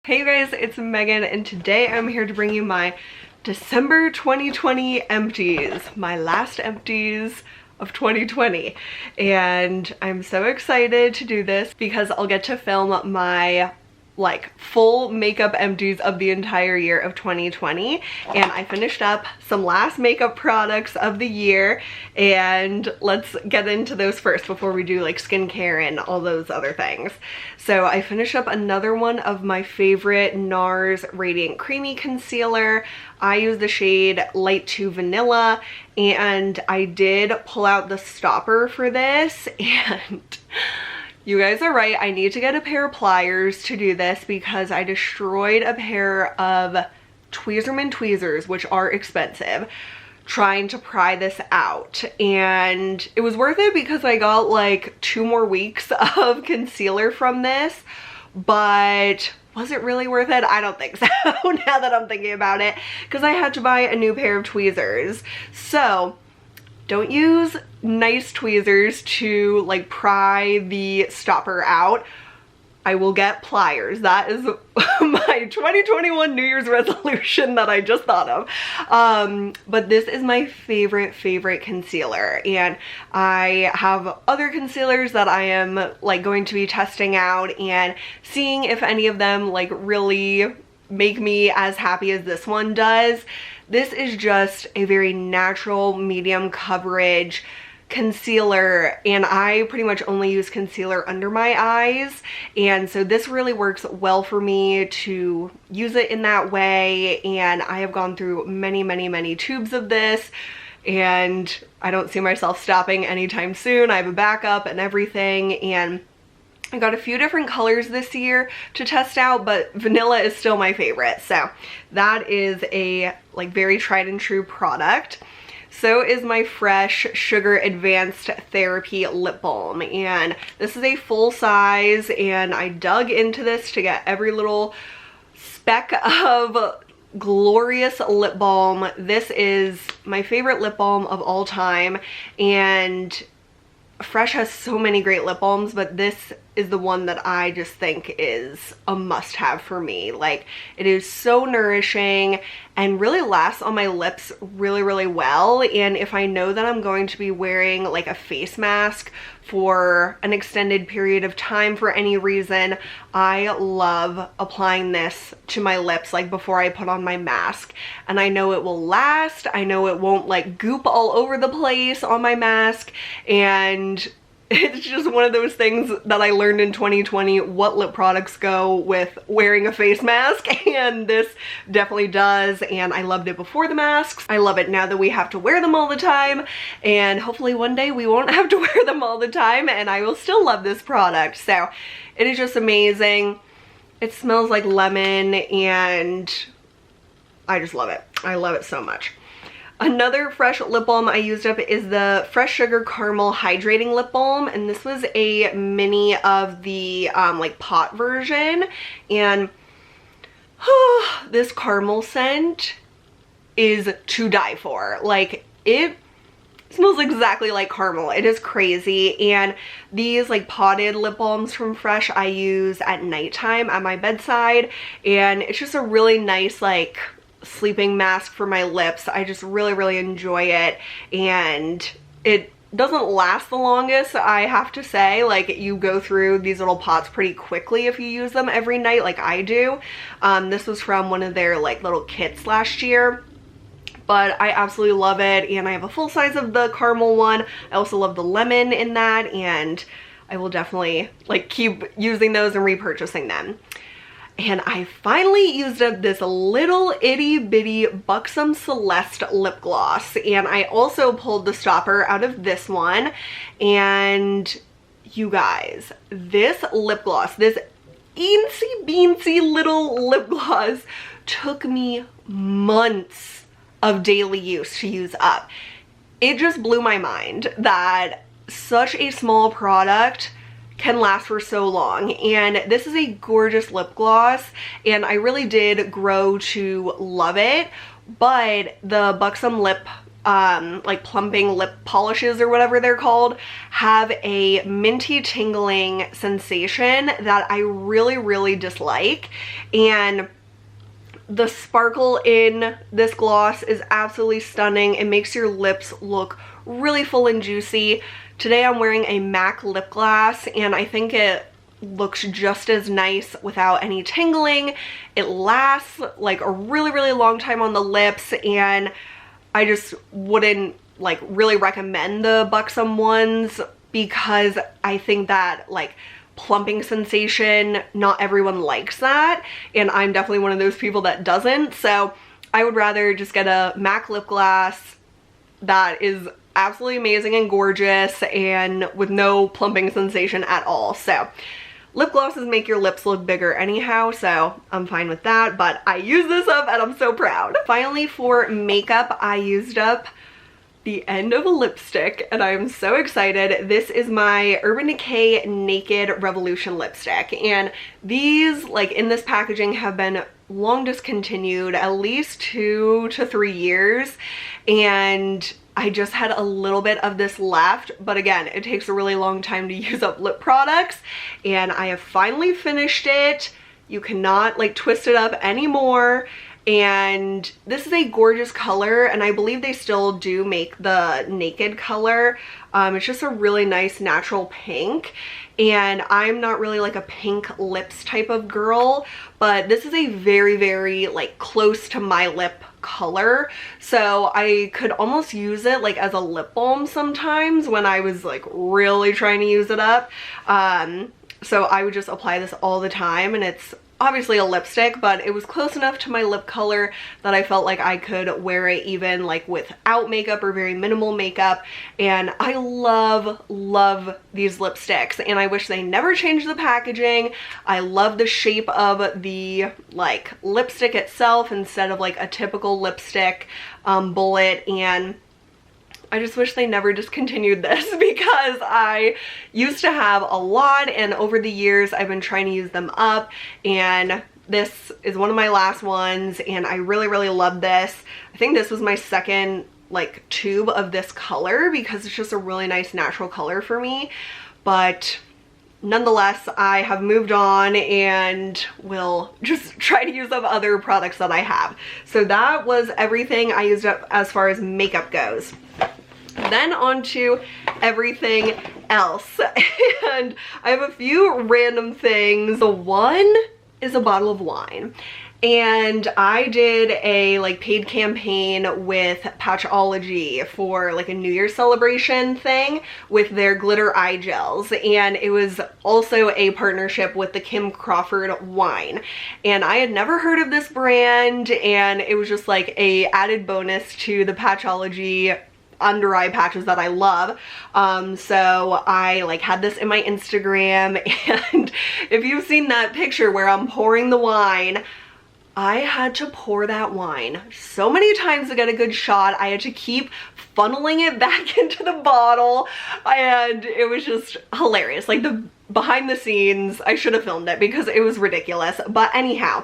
Hey you guys, it's Megan and today I'm here to bring you my December 2020 empties, my last empties of 2020. And I'm so excited to do this because I'll get to film my full makeup empties of the entire year of 2020, and I finished up some last makeup products of the year, and let's get into those first before we do like skincare and all those other things. So I finished up another one of my favorite NARS Radiant Creamy Concealer. I use the shade Light to Vanilla, and I did pull out the stopper for this, and you guys are right, I need to get a pair of pliers to do this because I destroyed a pair of Tweezerman tweezers, which are expensive, trying to pry this out. And it was worth it because I got like 2 more weeks of concealer from this, but was it really worth it? I don't think so now that I'm thinking about it, because I had to buy a new pair of tweezers. So don't use nice tweezers to like pry the stopper out. I will get pliers. That is my 2021 New Year's resolution that I just thought of. But this is my favorite concealer, and I have other concealers that I am like going to be testing out and seeing if any of them like really make me as happy as this one does. This is just a very natural medium coverage concealer, and I pretty much only use concealer under my eyes, and so this really works well for me to use it in that way. And I have gone through many tubes of this, and I don't see myself stopping anytime soon. I have a backup and everything, and I got a few different colors this year to test out, but vanilla is still my favorite. So that is a like very tried and true product. So is my Fresh Sugar Advanced Therapy Lip Balm, and this is a full size, and I dug into this to get every little speck of glorious lip balm. This is my favorite lip balm of all time, and Fresh has so many great lip balms, but this is the one that I just think is a must-have for me. Like, it is so nourishing and really lasts on my lips really well. And if I know that I'm going to be wearing like a face mask for an extended period of time for any reason, I love applying this to my lips like before I put on my mask. And I know it will last. I know it won't like goop all over the place on my mask, and it's just one of those things that I learned in 2020, what lip products go with wearing a face mask, and this definitely does. And I loved it before the masks. I love it now that we have to wear them all the time, and hopefully one day we won't have to wear them all the time and I will still love this product. So it is just amazing. It smells like lemon, and I just love it. I love it so much. Another Fresh lip balm I used up is the Fresh Sugar Caramel Hydrating Lip Balm, and this was a mini of the like pot version, and this caramel scent is to die for. Like, it smells exactly like caramel. It is crazy. And these like potted lip balms from Fresh I use at nighttime at my bedside, and it's just a really nice like sleeping mask for my lips. I just really enjoy it, and it doesn't last the longest, I have to say. Like, you go through these little pots pretty quickly if you use them every night like I do. This was from one of their like little kits last year, but I absolutely love it. And I have a full size of the caramel one. I also love the lemon in that, and I will definitely like keep using those and repurchasing them. And I finally used up this little itty bitty Buxom Celeste lip gloss, and I also pulled the stopper out of this one. And you guys, this lip gloss, this eensy beensy little lip gloss, took me months of daily use to use up. It just blew my mind that such a small product can last for so long. And this is a gorgeous lip gloss, and I really did grow to love it. But the Buxom lip like plumping lip polishes or whatever they're called, have a minty tingling sensation that I really dislike. And the sparkle in this gloss is absolutely stunning. It makes your lips look really full and juicy. Today I'm wearing a MAC lip gloss and I think it looks just as nice without any tingling. It lasts like a really long time on the lips, and I just wouldn't like really recommend the Buxom ones because I think that like plumping sensation, not everyone likes that, and I'm definitely one of those people that doesn't. So I would rather just get a MAC lip gloss that is absolutely amazing and gorgeous and with no plumping sensation at all. So lip glosses make your lips look bigger anyhow, so I'm fine with that, but I used this up and I'm so proud. Finally, for makeup, I used up the end of a lipstick and I'm so excited. This is my Urban Decay Naked Revolution lipstick, and these, like in this packaging, have been long discontinued, at least 2 to 3 years, and I just had a little bit of this left, but again, it takes a really long time to use up lip products, and I have finally finished it. You cannot like twist it up anymore. And this is a gorgeous color, and I believe they still do make the naked color. It's just a really nice natural pink, and I'm not really like a pink lips type of girl, but this is a very like close to my lip color, so I could almost use it like as a lip balm sometimes when I was like really trying to use it up. So I would just apply this all the time, and it's obviously a lipstick, but it was close enough to my lip color that I felt like I could wear it even like without makeup or very minimal makeup. And I love these lipsticks, and I wish they never changed the packaging. I love the shape of the like lipstick itself instead of like a typical lipstick bullet, and I just wish they never discontinued this because I used to have a lot, and over the years I've been trying to use them up, and this is one of my last ones, and I really love this. I think this was my second like tube of this color because it's just a really nice natural color for me, but nonetheless I have moved on and will just try to use up other products that I have. So that was everything I used up as far as makeup goes. Then on to everything else, and I have a few random things. The one is a bottle of wine, and I did a like paid campaign with Patchology for like a New Year's celebration thing with their glitter eye gels, and it was also a partnership with the Kim Crawford wine, and I had never heard of this brand, and it was just like a added bonus to the Patchology under eye patches that I love. So I like had this in my Instagram, and if you've seen that picture where I'm pouring the wine, I had to pour that wine so many times to get a good shot. I had to keep funneling it back into the bottle, and it was just hilarious. Like the behind the scenes, I should have filmed it because it was ridiculous. But anyhow,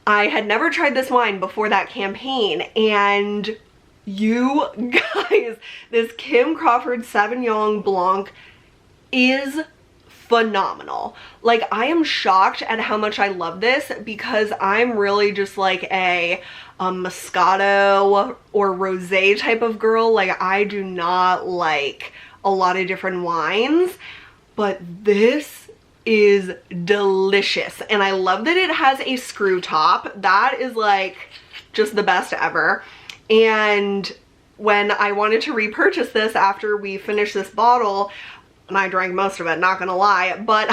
I had never tried this wine before that campaign, and you guys, this Kim Crawford Sauvignon Blanc is phenomenal. Like, I am shocked at how much I love this because I'm really just like a Moscato or rosé type of girl. Like, I do not like a lot of different wines, but this is delicious, and I love that it has a screw top. That is like just the best ever. And when I wanted to repurchase this after we finished this bottle, and I drank most of it, not gonna lie, but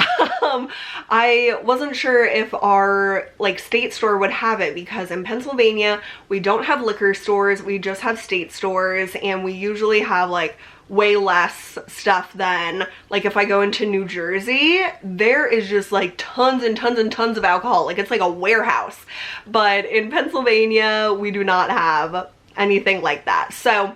I wasn't sure if our like state store would have it, because in Pennsylvania we don't have liquor stores, we just have state stores, and we usually have like way less stuff than like if I go into New Jersey, there is just like tons and tons of alcohol. Like, it's like a warehouse. But in Pennsylvania we do not have anything like that. So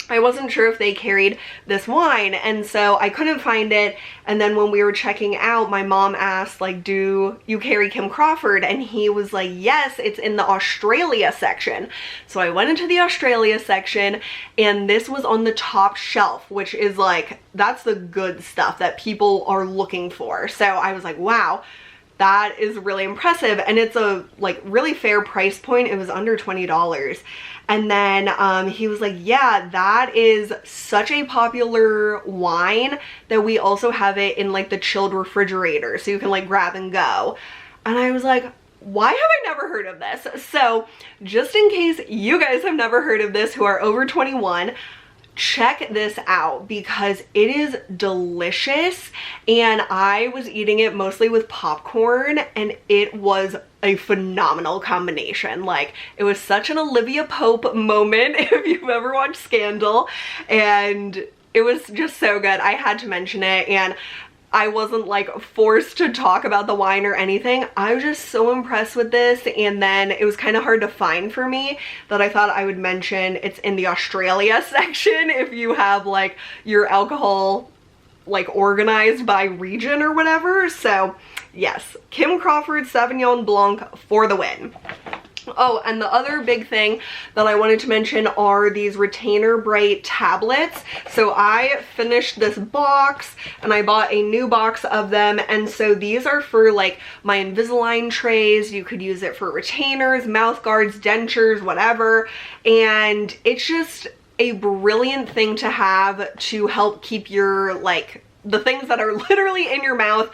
I wasn't sure if they carried this wine, and so I couldn't find it. And then when we were checking out, my mom asked, like, do you carry Kim Crawford? And he was like, yes, it's in the Australia section. So I went into the Australia section, and this was on the top shelf, which is like, that's the good stuff that people are looking for. So I was like, wow, that is really impressive. And it's a like really fair price point. It was under $20. And then he was like, yeah, that is such a popular wine that we also have it in like the chilled refrigerator, so you can like grab and go. And I was like, why have I never heard of this? So just in case you guys have never heard of this who are over 21, check this out because it is delicious. And I was eating it mostly with popcorn, and it was a phenomenal combination. Like, it was such an Olivia Pope moment if you've ever watched Scandal, and it was just so good. I had to mention it, and I wasn't like forced to talk about the wine or anything. I was just so impressed with this, and then it was kind of hard to find for me that I thought I would mention it's in the Australia section if you have like your alcohol like organized by region or whatever. So yes, Kim Crawford Sauvignon Blanc for the win. Oh, and the other big thing that I wanted to mention are these Retainer Bright tablets. So I finished this box and I bought a new box of them, and so these are for like my Invisalign trays. You could use it for retainers, mouth guards, dentures, whatever, and it's just a brilliant thing to have to help keep your like the things that are literally in your mouth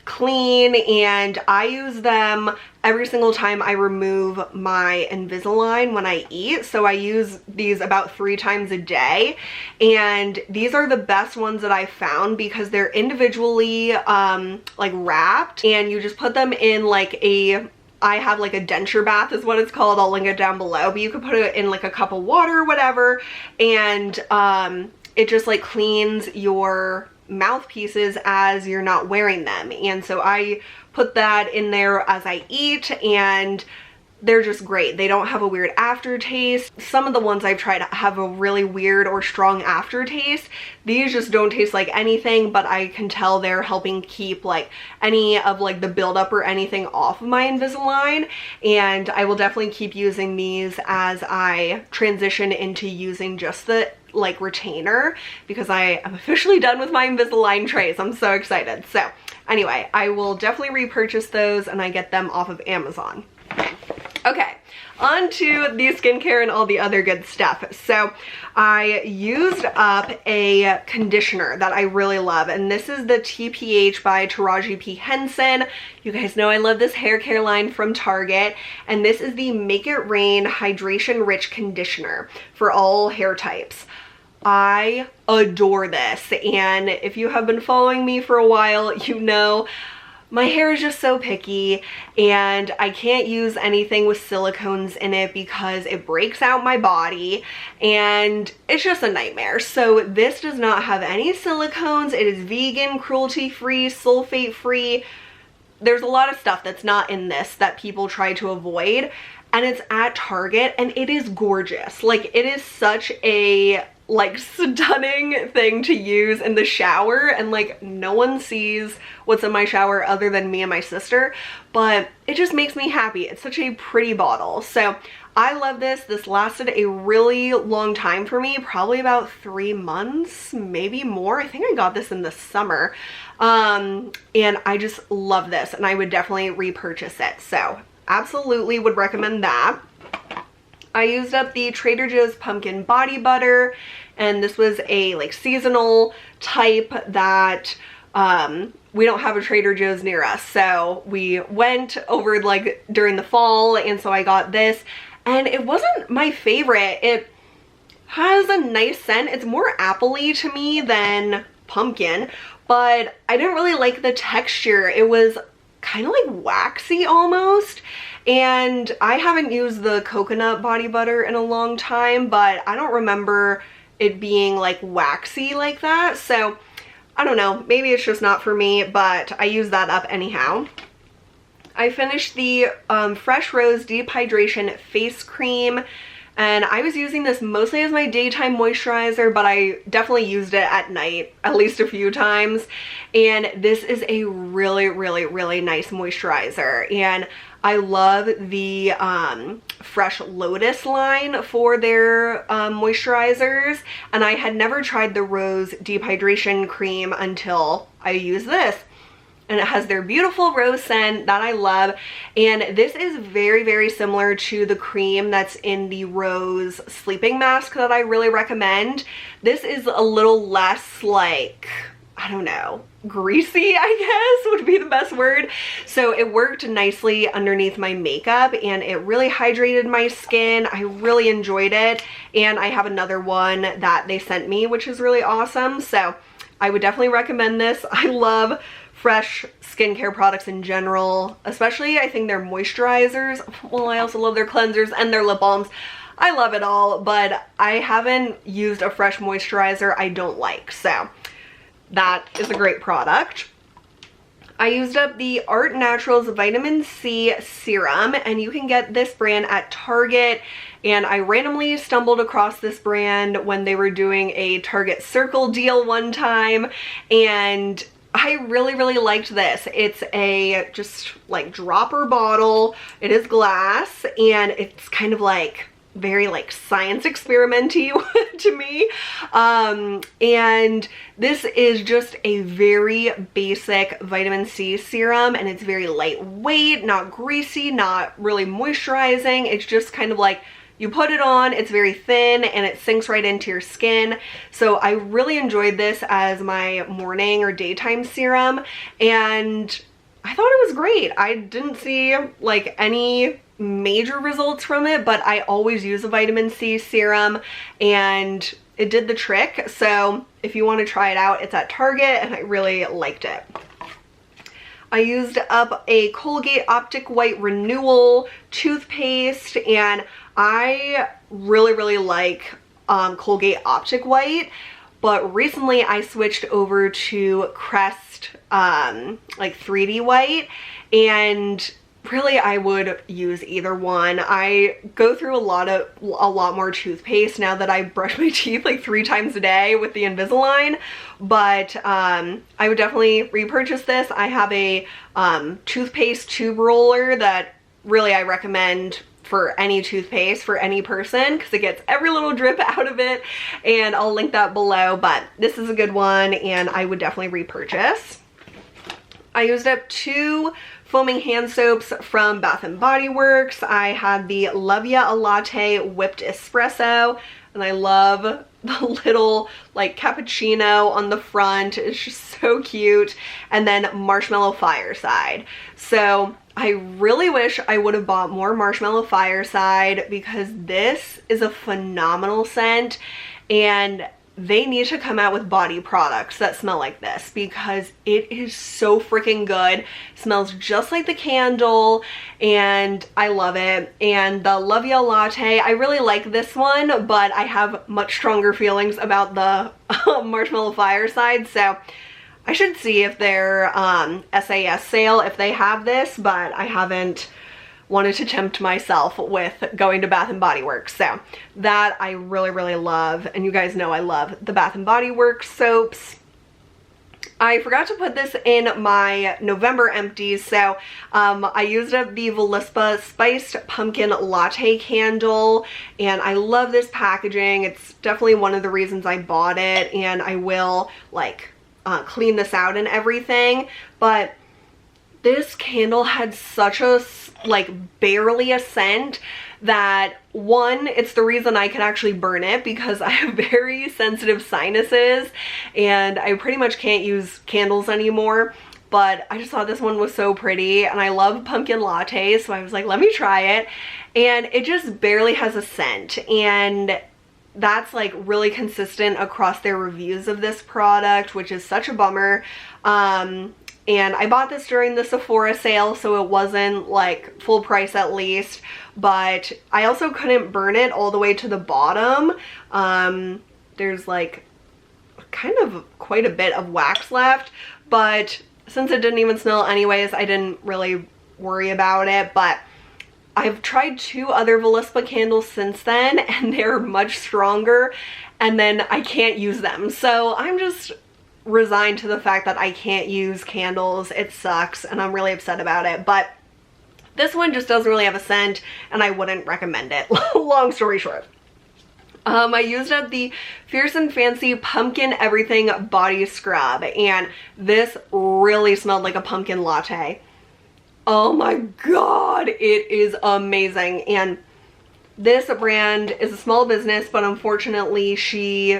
clean. And I use them every single time I remove my Invisalign when I eat. So I use these about 3 times a day, and these are the best ones that I found because they're individually like wrapped, and you just put them in like I have like a denture bath is what it's called. I'll link it down below, but you could put it in like a cup of water or whatever, and it just like cleans your mouthpieces as you're not wearing them. And so I put that in there as I eat, and they're just great. They don't have a weird aftertaste. Some of the ones I've tried have a really weird or strong aftertaste. These just don't taste like anything, but I can tell they're helping keep like any of like the buildup or anything off of my Invisalign. And I will definitely keep using these as I transition into using just the like retainer, because I am officially done with my Invisalign trays. I'm so excited. So anyway, I will definitely repurchase those, and I get them off of Amazon. Okay, on to the skincare and all the other good stuff. So I used up a conditioner that I really love, and this is the TPH by Taraji P. Henson. You guys know I love this hair care line from Target, and this is the Make It Rain Hydration Rich Conditioner for all hair types. I adore this, and if you have been following me for a while, you know my hair is just so picky, and I can't use anything with silicones in it because it breaks out my body, and it's just a nightmare. So this does not have any silicones. It is vegan, cruelty-free, sulfate-free. There's a lot of stuff that's not in this that people try to avoid, and it's at Target, and it is gorgeous. Like, it is such a like stunning thing to use in the shower, and like no one sees what's in my shower other than me and my sister, but it just makes me happy. It's such a pretty bottle. So I love this. This lasted a really long time for me, probably about 3 months, maybe more. I think I got this in the summer, and I just love this, and I would definitely repurchase it. So absolutely would recommend that. I used up the Trader Joe's pumpkin body butter, and this was a like seasonal type that we don't have a Trader Joe's near us, so we went over like during the fall, and so I got this, and it wasn't my favorite. It has a nice scent. It's more appley to me than pumpkin, but I didn't really like the texture. It was kind of like waxy almost, and I haven't used the coconut body butter in a long time, but I don't remember it being like waxy like that. So I don't know, maybe it's just not for me, but I used that up anyhow. I finished the Fresh Rose Deep Hydration Face Cream, And I was using this mostly as my daytime moisturizer, but I definitely used it at night at least a few times. And this is a really, really, really nice moisturizer. And I love the Fresh Lotus line for their moisturizers. And I had never tried the Rose Deep Hydration Cream until I used this. And it has their beautiful rose scent that I love. And this is very, very similar to the cream that's in the Rose sleeping mask that I really recommend. This is a little less like, I don't know, greasy, I guess would be the best word. So it worked nicely underneath my makeup and it really hydrated my skin. I really enjoyed it. And I have another one that they sent me, which is really awesome. So I would definitely recommend this. I love Fresh skincare products in general, especially I think their moisturizers. Well, I also love their cleansers and their lip balms. I love it all, but I haven't used a Fresh moisturizer I don't like, so that is a great product. I used up the Art Naturals Vitamin C Serum, and you can get this brand at Target, and I randomly stumbled across this brand when they were doing a Target Circle deal one time, and I really, really liked this. It's a just like dropper bottle. It is glass and it's kind of like very like science experimenty to me. And this is just a very basic vitamin C serum and it's very lightweight, not greasy, not really moisturizing. It's just kind of like you put it on, it's very thin and it sinks right into your skin. So I really enjoyed this as my morning or daytime serum and I thought it was great. I didn't see like any major results from it, but I always use a vitamin C serum and it did the trick. So if you want to try it out, it's at Target and I really liked it. I used up a Colgate Optic White Renewal toothpaste and I really, really like Colgate Optic White, but recently I switched over to Crest like 3D White, and really I would use either one. I go through a lot more toothpaste now that I brush my teeth like 3 times a day with the Invisalign, but I would definitely repurchase this. I have a toothpaste tube roller that really I recommend for any toothpaste for any person because it gets every little drip out of it, and I'll link that below, but this is a good one and I would definitely repurchase. I used up 2 foaming hand soaps from Bath & Body Works. I had the Love Ya a Latte Whipped Espresso, and I love the little like cappuccino on the front. It's just so cute. And then Marshmallow Fireside. So I really wish I would have bought more Marshmallow Fireside because this is a phenomenal scent and they need to come out with body products that smell like this because it is so freaking good. It smells just like the candle and I love it. And the Love Ya Latte, I really like this one, but I have much stronger feelings about the Marshmallow Fireside, so I should see if their SAS sale, if they have this, but I haven't wanted to tempt myself with going to Bath & Body Works. So that I really, really love. And you guys know I love the Bath & Body Works soaps. I forgot to put this in my November empties, so I used up the Velispa Spiced Pumpkin Latte Candle, and I love this packaging. It's definitely one of the reasons I bought it, and I will like clean this out and everything, but this candle had such a like barely a scent that one, it's the reason I can actually burn it because I have very sensitive sinuses and I pretty much can't use candles anymore, but I just thought this one was so pretty and I love pumpkin lattes, so I was like, let me try it, and it just barely has a scent, and that's like really consistent across their reviews of this product, which is such a bummer. And I bought this during the Sephora sale, so it wasn't like full price at least, but I also couldn't burn it all the way to the bottom. There's like kind of quite a bit of wax left, but since it didn't even smell anyways, I didn't really worry about it. But I've tried 2 other Volispa candles since then, and they're much stronger, and then I can't use them. So I'm just resigned to the fact that I can't use candles. It sucks, and I'm really upset about it. But this one just doesn't really have a scent, and I wouldn't recommend it. Long story short. I used up the Fierce and Fancy Pumpkin Everything Body Scrub, and this really smelled like a pumpkin latte. Oh my god, it is amazing. And this brand is a small business, but unfortunately she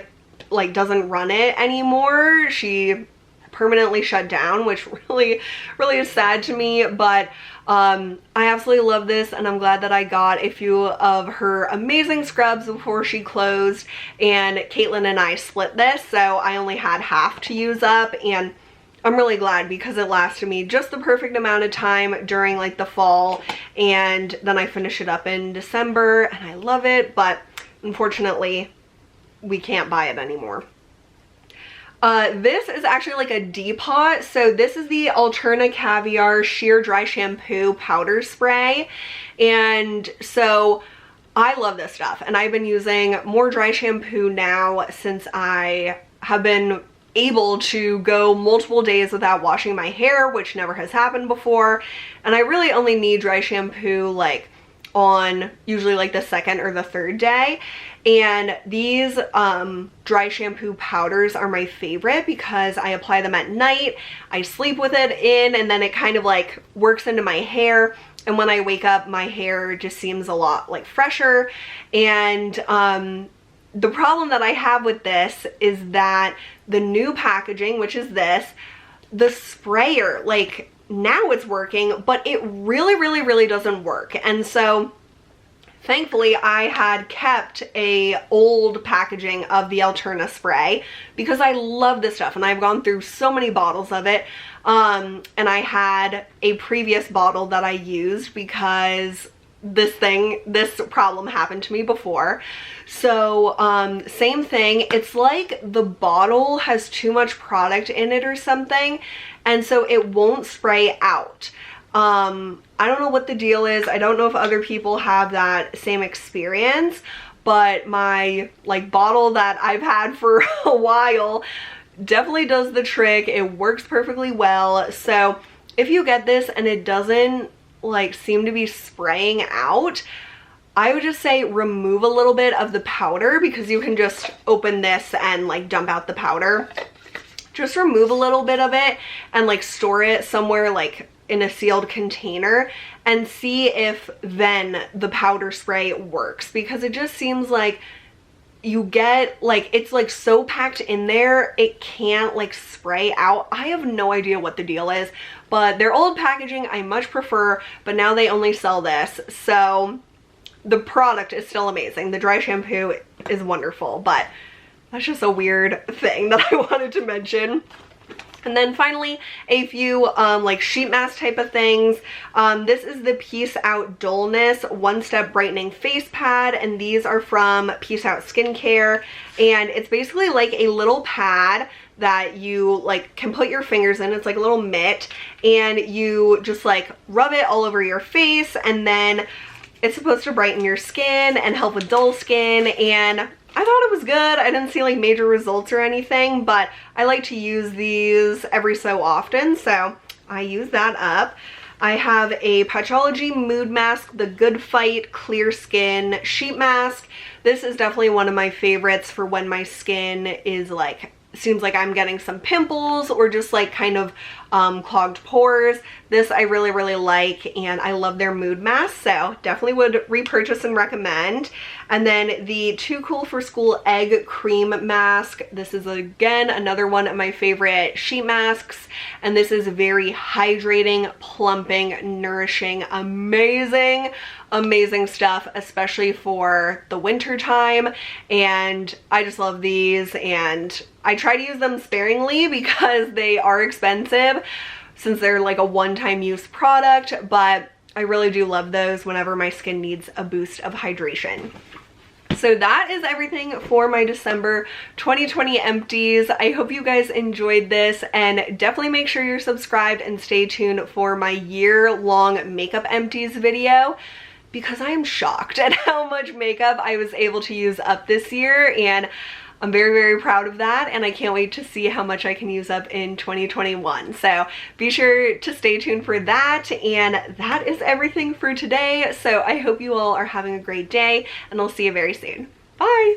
like doesn't run it anymore. She permanently shut down, which really is sad to me. But I absolutely love this, and I'm glad that I got a few of her amazing scrubs before she closed, and Caitlin and I split this, so I only had half to use up, and I'm really glad because it lasted me just the perfect amount of time during like the fall, and then I finish it up in December, and I love it, but unfortunately we can't buy it anymore. This is actually like a depot. So this is the Alterna Caviar Sheer Dry Shampoo Powder Spray. And so I love this stuff. And I've been using more dry shampoo now since I have been able to go multiple days without washing my hair, which never has happened before. And I really only need dry shampoo like on usually like the 2nd or the 3rd day. And these dry shampoo powders are my favorite because I apply them at night, I sleep with it in, and then it kind of like works into my hair, and when I wake up my hair just seems a lot like fresher. And the problem that I have with this is that the new packaging, which is this, the sprayer, like now it's working, but it really doesn't work. And so thankfully I had kept a old packaging of the Alterna spray because I love this stuff, and I've gone through so many bottles of it. And I had a previous bottle that I used because this problem happened to me before. So same thing, it's like the bottle has too much product in it or something, and so it won't spray out. I don't know what the deal is. I don't know if other people have that same experience, but my like bottle that I've had for a while definitely does the trick. It works perfectly well. So if you get this and it doesn't like seem to be spraying out, I would just say remove a little bit of the powder, because you can just open this and like dump out the powder. Just remove a little bit of it and like store it somewhere like in a sealed container and see if then the powder spray works, because it just seems like you get like it's like so packed in there it can't like spray out. I have no idea what the deal is, but their old packaging I much prefer, but now they only sell this. So the product is still amazing. The dry shampoo is wonderful, but that's just a weird thing that I wanted to mention. And then finally, a few like sheet mask type of things. This is the Peace Out Dullness One Step Brightening Face Pad, and these are from Peace Out Skincare. And it's basically like a little pad that you like can put your fingers in. It's like a little mitt, and you just like rub it all over your face, and then it's supposed to brighten your skin and help with dull skin. And I thought it was good. I didn't see like major results or anything, but I like to use these every so often, so I use that up. I have a Patchology Mood Mask, the Good Fight Clear Skin Sheet Mask. This is definitely one of my favorites for when my skin is like, seems like I'm getting some pimples or just like kind of clogged pores. This I really like, and I love their mood mask, so definitely would repurchase and recommend. And then the Too Cool for School Egg Cream Mask. This is again another one of my favorite sheet masks, and this is very hydrating, plumping, nourishing, amazing stuff, especially for the winter time. And I just love these, and I try to use them sparingly because they are expensive since they're like a one-time use product, but I really do love those whenever my skin needs a boost of hydration. So that is everything for my December 2020 empties. I hope you guys enjoyed this, and definitely make sure you're subscribed and stay tuned for my year-long makeup empties video. because I am shocked at how much makeup I was able to use up this year, and I'm very, very proud of that, and I can't wait to see how much I can use up in 2021. So be sure to stay tuned for that, and that is everything for today. So I hope you all are having a great day, and I'll see you very soon. Bye!